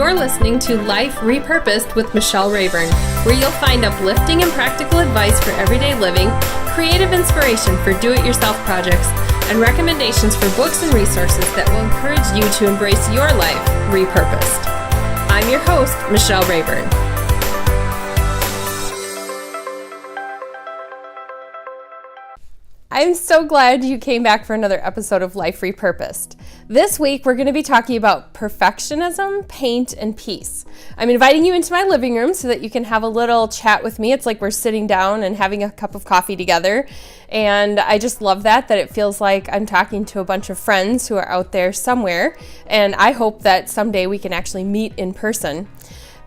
You're listening to Life Repurposed with Michelle Rayburn, where you'll find uplifting and practical advice for everyday living, creative inspiration for do-it-yourself projects, and recommendations for books and resources that will encourage you to embrace your life repurposed. I'm your host, Michelle Rayburn. I'm so glad you came back for another episode of Life Repurposed. This week, we're going to be talking about perfectionism, paint, and peace. I'm inviting you into my living room so that you can have a little chat with me. It's like we're sitting down and having a cup of coffee together. And I just love that it feels like I'm talking to a bunch of friends who are out there somewhere. And I hope that someday we can actually meet in person.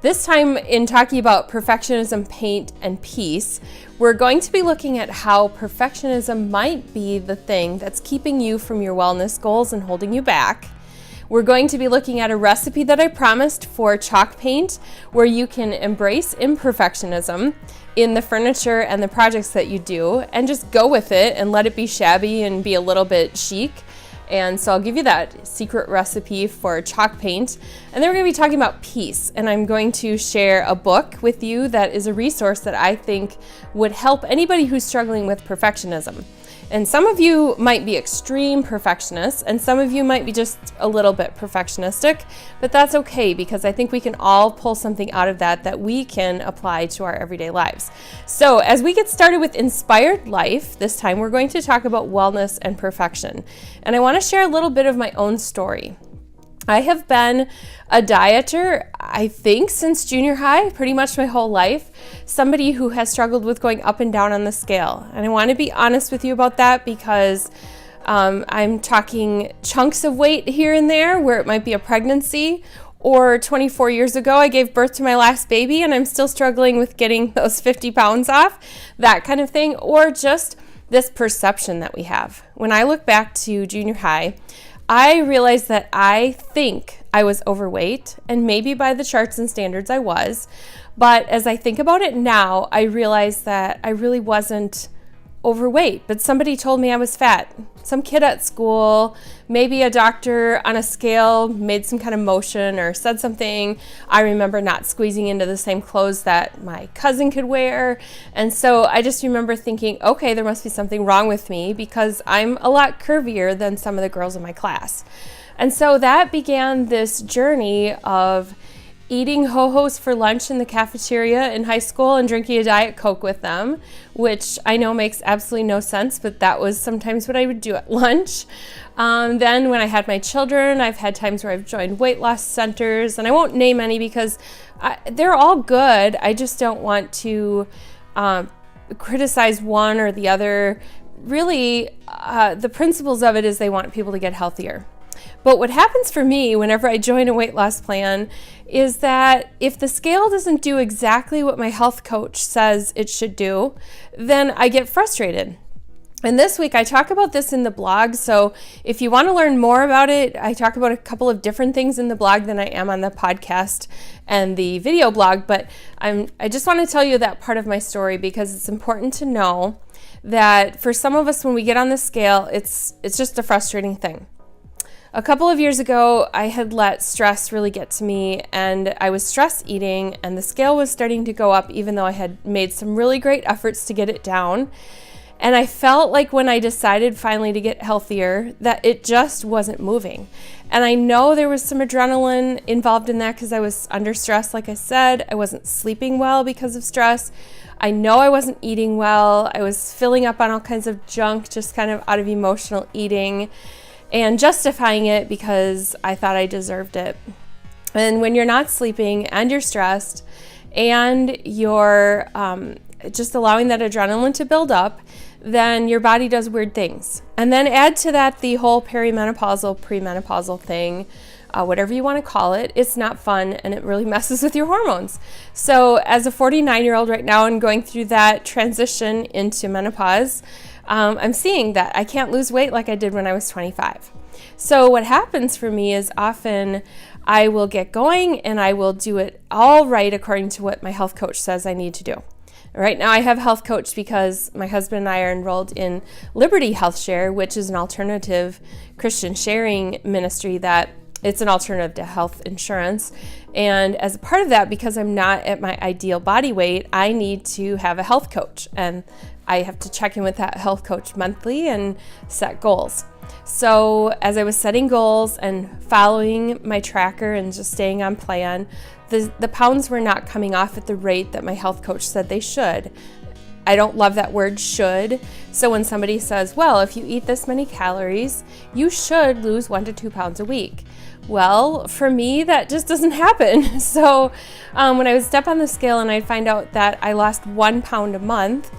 This time, in talking about perfectionism, paint, and peace, we're going to be looking at how perfectionism might be the thing that's keeping you from your wellness goals and holding you back. We're going to be looking at a recipe that I promised for chalk paint, where you can embrace imperfectionism in the furniture and the projects that you do, and just go with it and let it be shabby and be a little bit chic. And so I'll give you that secret recipe for chalk paint. And then we're going to be talking about peace. And I'm going to share a book with you that is a resource that I think would help anybody who's struggling with perfectionism. And some of you might be extreme perfectionists, and some of you might be just a little bit perfectionistic, but that's okay, because I think we can all pull something out of that we can apply to our everyday lives. So as we get started with Inspired Life, this time we're going to talk about wellness and perfection. And I want to share a little bit of my own story. I have been a dieter, I think, since junior high, pretty much my whole life. Somebody who has struggled with going up and down on the scale. And I want to be honest with you about that, because I'm talking chunks of weight here and there where it might be a pregnancy, or 24 years ago I gave birth to my last baby and I'm still struggling with getting those 50 pounds off, that kind of thing, or just this perception that we have. When I look back to junior high, I realized that I think I was overweight, and maybe by the charts and standards I was, but as I think about it now, I realize that I really wasn't overweight, but somebody told me I was fat. Some kid at school, maybe a doctor on a scale made some kind of motion or said something. I remember not squeezing into the same clothes that my cousin could wear. And so I just remember thinking, okay, there must be something wrong with me, because I'm a lot curvier than some of the girls in my class. And so that began this journey of eating Ho-Hos for lunch in the cafeteria in high school and drinking a Diet Coke with them, which I know makes absolutely no sense, but that was sometimes what I would do at lunch. Then when I had my children, I've had times where I've joined weight loss centers, and I won't name any because they're all good. I just don't want to criticize one or the other. Really, the principles of it is they want people to get healthier. But what happens for me whenever I join a weight loss plan is that if the scale doesn't do exactly what my health coach says it should do, then I get frustrated. And this week I talk about this in the blog, so if you want to learn more about it, I talk about a couple of different things in the blog than I am on the podcast and the video blog, but I just want to tell you that part of my story, because it's important to know that for some of us, when we get on the scale, it's just a frustrating thing. A couple of years ago, I had let stress really get to me, and I was stress eating, and the scale was starting to go up even though I had made some really great efforts to get it down. And I felt like when I decided finally to get healthier, that it just wasn't moving. And I know there was some adrenaline involved in that because I was under stress, like I said. I wasn't sleeping well because of stress. I know I wasn't eating well. I was filling up on all kinds of junk, just kind of out of emotional eating, and justifying it because I thought I deserved it. And when you're not sleeping and you're stressed and you're just allowing that adrenaline to build up, then your body does weird things. And then add to that the whole perimenopausal, premenopausal thing, whatever you want to call it. It's not fun, and it really messes with your hormones. So as a 49-year-old right now and going through that transition into menopause, I'm seeing that I can't lose weight like I did when I was 25. So what happens for me is often I will get going and I will do it all right according to what my health coach says I need to do. Right now I have a health coach because my husband and I are enrolled in Liberty Health Share, which is an alternative Christian sharing ministry that It's an alternative to health insurance. And as a part of that, because I'm not at my ideal body weight, I need to have a health coach. And I have to check in with that health coach monthly and set goals. So as I was setting goals and following my tracker and just staying on plan, the pounds were not coming off at the rate that my health coach said they should. I don't love that word should. So when somebody says, well, if you eat this many calories, you should lose 1 to 2 pounds a week. Well, for me, that just doesn't happen. So when I would step on the scale and I'd find out that I lost 1 pound a month,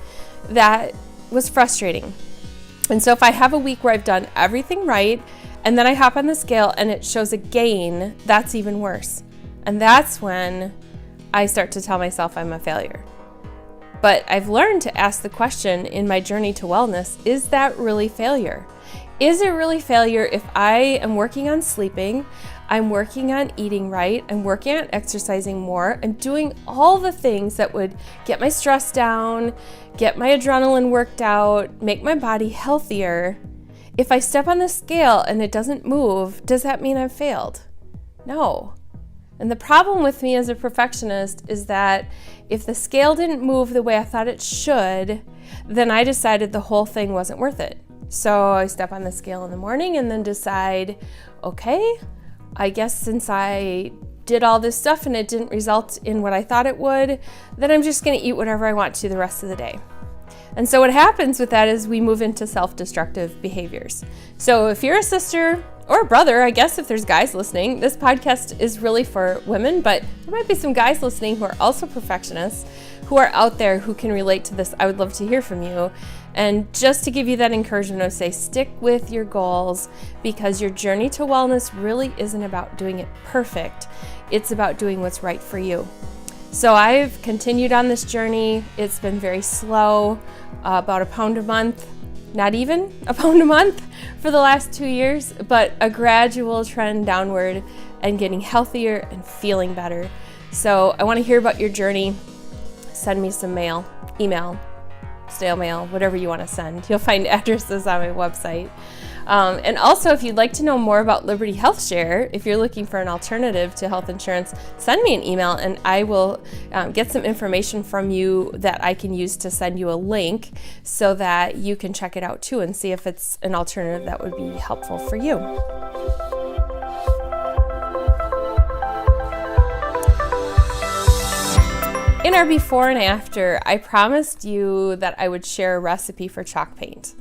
that was frustrating. And so if I have a week where I've done everything right, and then I hop on the scale and it shows a gain, that's even worse. And that's when I start to tell myself I'm a failure. But I've learned to ask the question in my journey to wellness, is that really failure? Is it really failure if I am working on sleeping, I'm working on eating right, I'm working on exercising more, and doing all the things that would get my stress down, get my adrenaline worked out, make my body healthier? If I step on the scale and it doesn't move, does that mean I've failed? No. And the problem with me as a perfectionist is that if the scale didn't move the way I thought it should, then I decided the whole thing wasn't worth it. So I step on the scale in the morning and then decide, okay, I guess since I did all this stuff and it didn't result in what I thought it would, then I'm just going to eat whatever I want to the rest of the day. And so what happens with that is we move into self-destructive behaviors. So if you're a sister or a brother, I guess if there's guys listening, this podcast is really for women, but there might be some guys listening who are also perfectionists, who are out there who can relate to this. I would love to hear from you. And just to give you that encouragement of say, stick with your goals, because your journey to wellness really isn't about doing it perfect. It's about doing what's right for you. So I've continued on this journey. It's been very slow, about a pound a month, not even a pound a month for the last 2 years, but a gradual trend downward and getting healthier and feeling better. So I want to hear about your journey. Send me some mail, email, snail mail, whatever you want to send. You'll find addresses on my website. And also, if you'd like to know more about Liberty Health Share, if you're looking for an alternative to health insurance, send me an email and I will get some information from you that I can use to send you a link so that you can check it out too and see if it's an alternative that would be helpful for you. In our before and after, I promised you that I would share a recipe for chalk paint.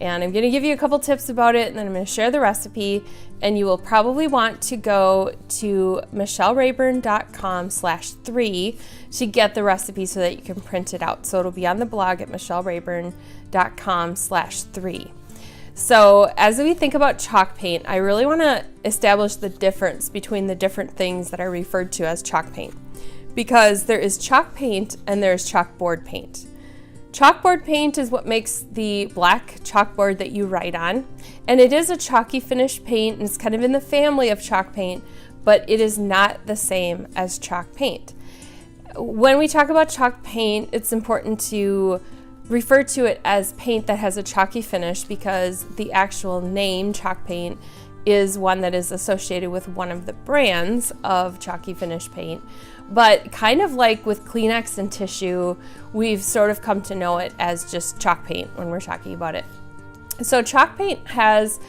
And I'm going to give you a couple tips about it, and then I'm going to share the recipe, and you will probably want to go to michellerayburn.com/3 to get the recipe so that you can print it out. So it'll be on the blog at michellerayburn.com/3. So as we think about chalk paint, I really want to establish the difference between the different things that are referred to as chalk paint, because there is chalk paint and there's chalkboard paint. Chalkboard paint is what makes the black chalkboard that you write on, and it is a chalky finish paint, and it's kind of in the family of chalk paint, but it is not the same as chalk paint. When we talk about chalk paint, it's important to refer to it as paint that has a chalky finish, because the actual name chalk paint is one that is associated with one of the brands of chalky finish paint. But kind of like with Kleenex and tissue, we've sort of come to know it as just chalk paint when we're talking about it. So chalk paint has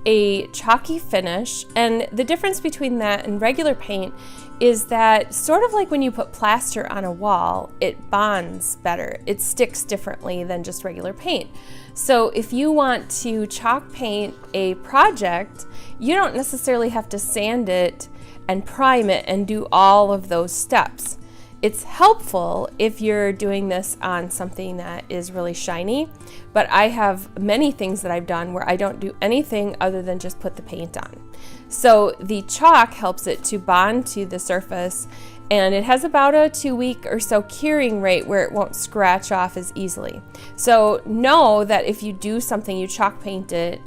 a chalky finish, and the difference between that and regular paint is that sort of like when you put plaster on a wall, it bonds better. It sticks differently than just regular paint. So if you want to chalk paint a project, you don't necessarily have to sand it and prime it and do all of those steps. It's helpful if you're doing this on something that is really shiny, but I have many things that I've done where I don't do anything other than just put the paint on. So the chalk helps it to bond to the surface, and it has about a 2-week or so curing rate where it won't scratch off as easily. So know that if you do something, you chalk paint it,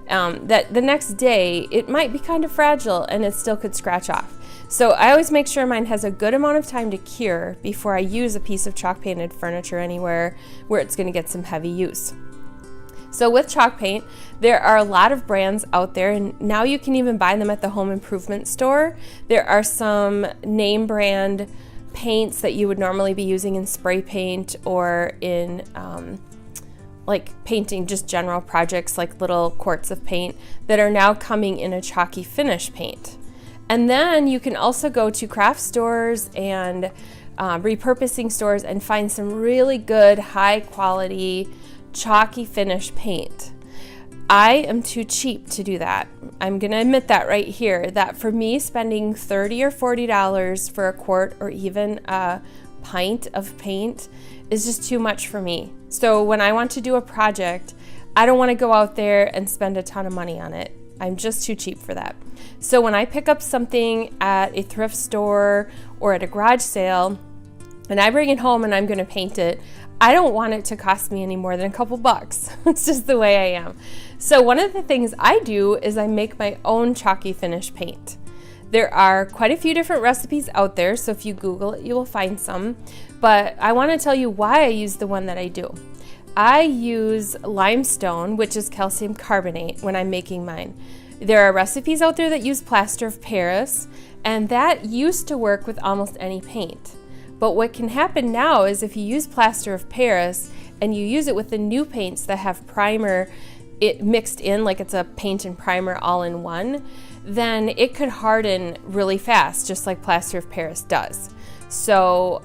that the next day it might be kind of fragile and it still could scratch off. So I always make sure mine has a good amount of time to cure before I use a piece of chalk painted furniture anywhere where it's going to get some heavy use. So with chalk paint, there are a lot of brands out there, and now you can even buy them at the home improvement store. There are some name brand paints that you would normally be using in spray paint or in like painting just general projects, like little quarts of paint, that are now coming in a chalky finish paint. And then you can also go to craft stores and repurposing stores and find some really good high quality chalky finish paint. I am too cheap to do that. I'm gonna admit that right here, that for me, spending $30 or $40 for a quart or even a pint of paint is just too much for me. So when I want to do a project, I don't want to go out there and spend a ton of money on it. I'm just too cheap for that. So when I pick up something at a thrift store or at a garage sale and I bring it home and I'm going to paint it, I don't want it to cost me any more than a couple bucks. It's just the way I am. So one of the things I do is I make my own chalky finish paint. There are quite a few different recipes out there, so if you Google it, you will find some. But I want to tell you why I use the one that I do. I use limestone, which is calcium carbonate, when I'm making mine. There are recipes out there that use plaster of Paris, and that used to work with almost any paint. But what can happen now is if you use plaster of Paris and you use it with the new paints that have primer it mixed in, like it's a paint and primer all in one, then it could harden really fast, just like plaster of Paris does. So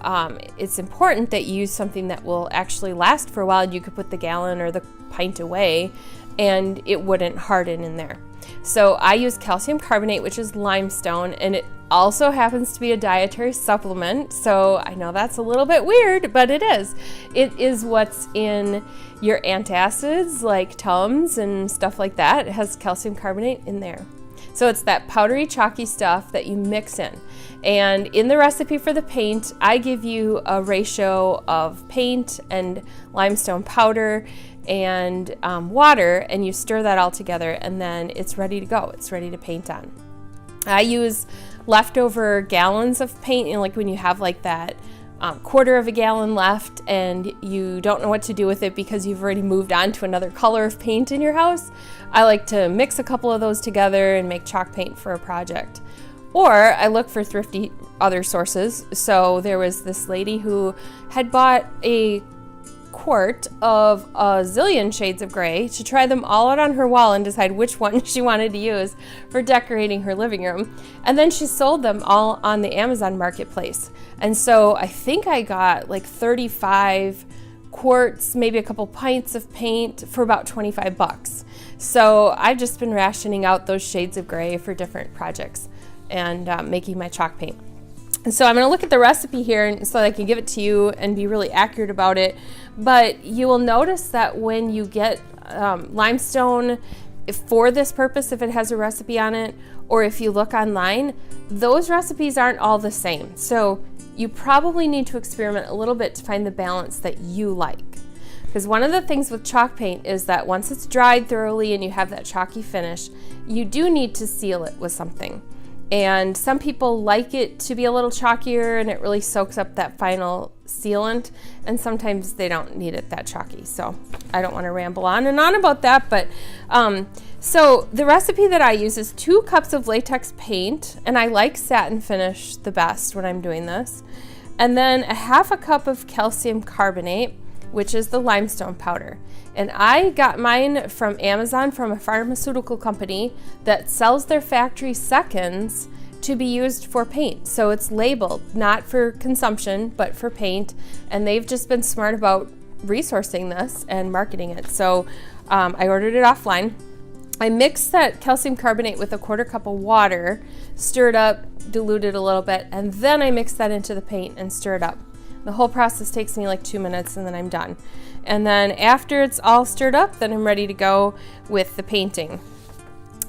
it's important that you use something that will actually last for a while. You could put the gallon or the pint away and it wouldn't harden in there. So I use calcium carbonate, which is limestone, and it also happens to be a dietary supplement. So I know that's a little bit weird, but it is. It is what's in your antacids like Tums and stuff like that. It has calcium carbonate in there. So it's that powdery, chalky stuff that you mix in. And in the recipe for the paint, I give you a ratio of paint and limestone powder and water, and you stir that all together, and then it's ready to go. It's ready to paint on. I use leftover gallons of paint, like when you have like that quarter of a gallon left and you don't know what to do with it because you've already moved on to another color of paint in your house. I like to mix a couple of those together and make chalk paint for a project. Or I look for thrifty other sources. So there was this lady who had bought a quart of a zillion shades of gray to try them all out on her wall and decide which one she wanted to use for decorating her living room. And then she sold them all on the Amazon marketplace. And so I think I got like 35 quarts, maybe a couple pints of paint for about 25 bucks. So I've just been rationing out those shades of gray for different projects and making my chalk paint. And so I'm going to look at the recipe here so that I can give it to you and be really accurate about it. But you will notice that when you get limestone for this purpose, if it has a recipe on it, or if you look online, those recipes aren't all the same. So you probably need to experiment a little bit to find the balance that you like. Because one of the things with chalk paint is that once it's dried thoroughly and you have that chalky finish, you do need to seal it with something. And some people like it to be a little chalkier and it really soaks up that final sealant, and sometimes they don't need it that chalky. So I don't want to ramble on and on about that, but so the recipe that I use is 2 cups of latex paint, and I like satin finish the best when I'm doing this, and then a half a cup of calcium carbonate, which is the limestone powder. And I got mine from Amazon, from a pharmaceutical company that sells their factory seconds to be used for paint. So it's labeled not for consumption, but for paint. And they've just been smart about resourcing this and marketing it. So I ordered it offline. I mixed that calcium carbonate with a 1/4 cup of water, stirred up, diluted a little bit, and then I mixed that into the paint and stirred up. The whole process takes me like 2 minutes and then I'm done. And then after it's all stirred up, then I'm ready to go with the painting.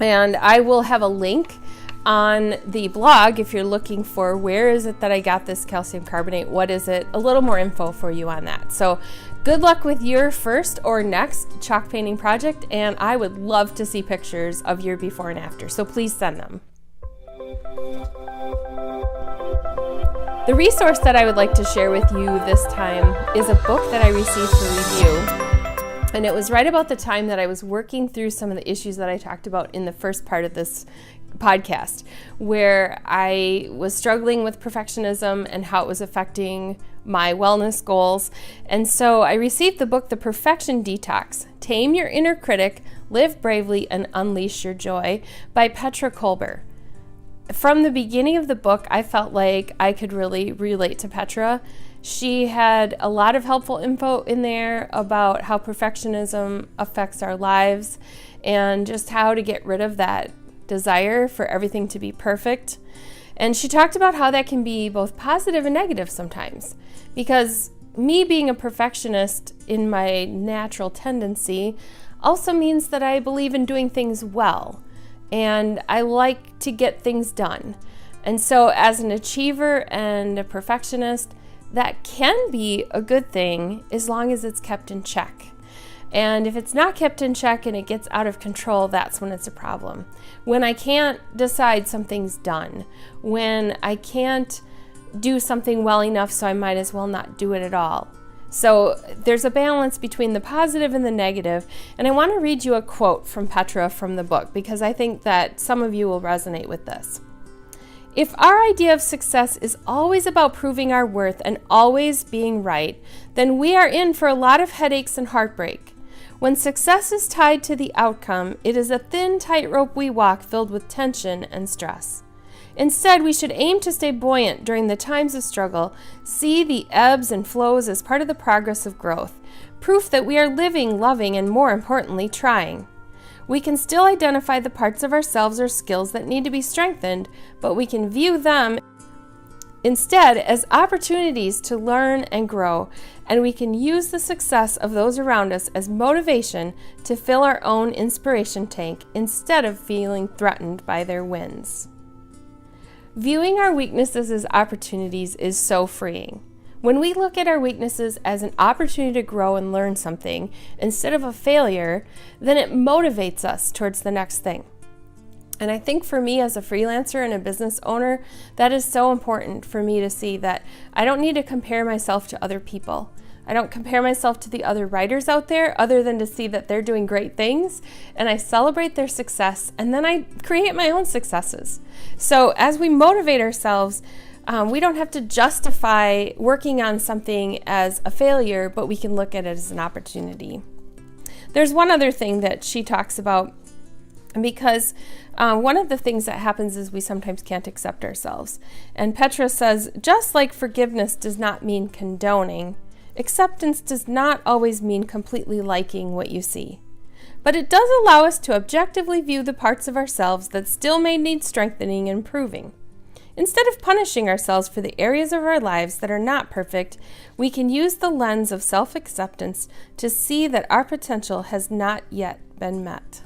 And I will have a link on the blog if you're looking for where is it that I got this calcium carbonate, what is it, a little more info for you on that. So good luck with your first or next chalk painting project, and I would love to see pictures of your before and after, so please send them. The resource that I would like to share with you this time is a book that I received for review. And it was right about the time that I was working through some of the issues that I talked about in the first part of this podcast, where I was struggling with perfectionism and how it was affecting my wellness goals. And so I received the book, The Perfection Detox, Tame Your Inner Critic, Live Bravely, and Unleash Your Joy by Petra Kolber. From the beginning of the book, I felt like I could really relate to Petra. She had a lot of helpful info in there about how perfectionism affects our lives and just how to get rid of that desire for everything to be perfect. And she talked about how that can be both positive and negative sometimes, because me being a perfectionist in my natural tendency also means that I believe in doing things well, and I like to get things done. And so as an achiever and a perfectionist, that can be a good thing as long as it's kept in check. And if it's not kept in check and it gets out of control, that's when it's a problem. When I can't decide something's done, when I can't do something well enough, so I might as well not do it at all. So there's a balance between the positive and the negative. And I want to read you a quote from Petra from the book, because I think that some of you will resonate with this. If our idea of success is always about proving our worth and always being right, then we are in for a lot of headaches and heartbreak. When success is tied to the outcome, it is a thin tightrope we walk filled with tension and stress. Instead, we should aim to stay buoyant during the times of struggle, see the ebbs and flows as part of the progress of growth, proof that we are living, loving, and more importantly, trying. We can still identify the parts of ourselves or skills that need to be strengthened, but we can view them instead as opportunities to learn and grow, and we can use the success of those around us as motivation to fill our own inspiration tank instead of feeling threatened by their wins. Viewing our weaknesses as opportunities is so freeing. When we look at our weaknesses as an opportunity to grow and learn something instead of a failure, then it motivates us towards the next thing. And I think for me as a freelancer and a business owner, that is so important for me to see that I don't need to compare myself to other people. I don't compare myself to the other writers out there other than to see that they're doing great things, and I celebrate their success, and then I create my own successes. So as we motivate ourselves, we don't have to justify working on something as a failure, but we can look at it as an opportunity. There's one other thing that she talks about, because one of the things that happens is we sometimes can't accept ourselves. And Petra says, just like forgiveness does not mean condoning, acceptance does not always mean completely liking what you see. But it does allow us to objectively view the parts of ourselves that still may need strengthening and improving. Instead of punishing ourselves for the areas of our lives that are not perfect, we can use the lens of self-acceptance to see that our potential has not yet been met.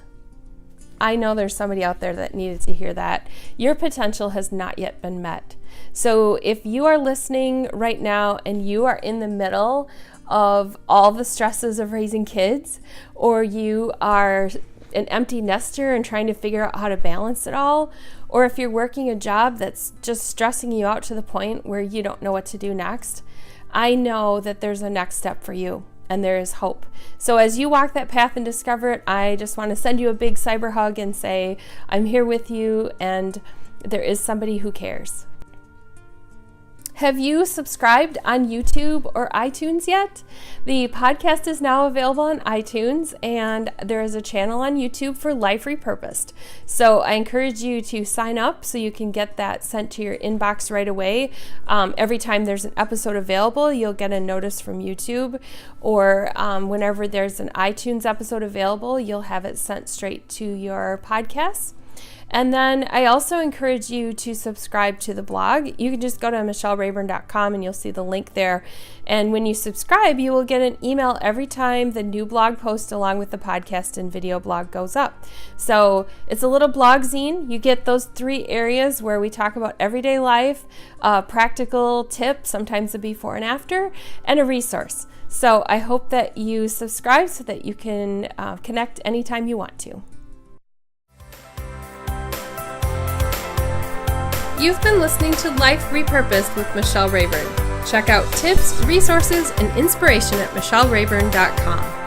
I know there's somebody out there that needed to hear that. Your potential has not yet been met. So if you are listening right now and you are in the middle of all the stresses of raising kids, or you are an empty nester and trying to figure out how to balance it all, or if you're working a job that's just stressing you out to the point where you don't know what to do next, I know that there's a next step for you and there is hope. So as you walk that path and discover it, I just want to send you a big cyber hug and say, I'm here with you, and there is somebody who cares. Have you subscribed on YouTube or iTunes yet? The podcast is now available on iTunes, and there is a channel on YouTube for Life Repurposed. So I encourage you to sign up so you can get that sent to your inbox right away. Every time there's an episode available, you'll get a notice from YouTube, or whenever there's an iTunes episode available, you'll have it sent straight to your podcast. And then I also encourage you to subscribe to the blog. You can just go to michellerayburn.com and you'll see the link there. And when you subscribe, you will get an email every time the new blog post along with the podcast and video blog goes up. So it's a little blog zine. You get those 3 areas where we talk about everyday life, practical tips, sometimes a before and after, and a resource. So I hope that you subscribe so that you can connect anytime you want to. You've been listening to Life Repurposed with Michelle Rayburn. Check out tips, resources, and inspiration at michellerayburn.com.